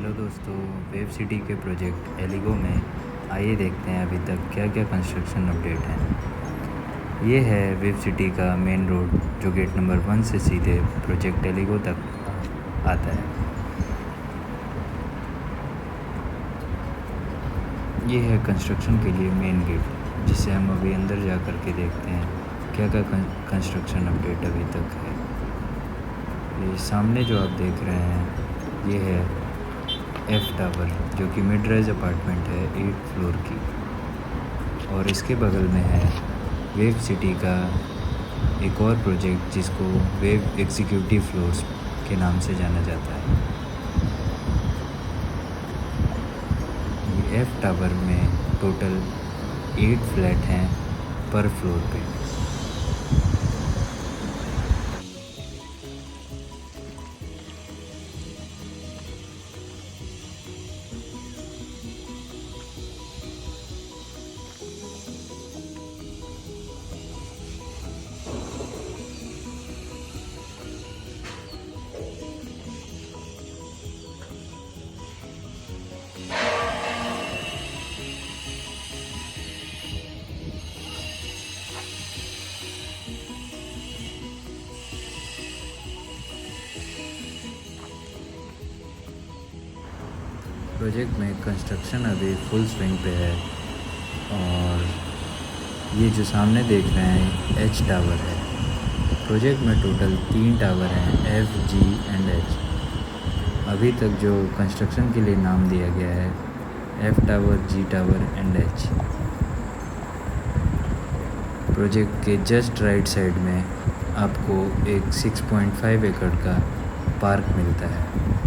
Hello दोस्तों, wave city के project एलिगो में आइए देखते हैं अभी तक क्या क्या कंस्ट्रक्शन अपडेट हैं। ये है वेव सिटी का मेन रोड जो गेट नंबर 1 से सीधे प्रोजेक्ट एलिगो तक आता है। ये है कंस्ट्रक्शन के लिए मेन गेट, जिसे हम अभी अंदर जा कर के देखते हैं क्या क्या कंस्ट्रक्शन अपडेट अभी तक है। ये सामने जो आप देख रहे हैं ये है एफ टावर, जो कि मिड राइज अपार्टमेंट है 8 फ्लोर की, और इसके बगल में है वेव सिटी का एक और प्रोजेक्ट जिसको वेव एग्जीक्यूटिव फ्लोर्स के नाम से जाना जाता है। ये एफ टावर में टोटल 8 फ्लैट हैं पर फ्लोर पे। प्रोजेक्ट में कंस्ट्रक्शन अभी फुल स्विंग पे है, और ये जो सामने देख रहे हैं एच टावर है। प्रोजेक्ट में टोटल 3 टावर हैं, एफ, जी एंड एच। अभी तक जो कंस्ट्रक्शन के लिए नाम दिया गया है F tower, G tower and H. Project के जस्ट राइट साइड में आपको एक 6.5 एकड़ का पार्क मिलता है।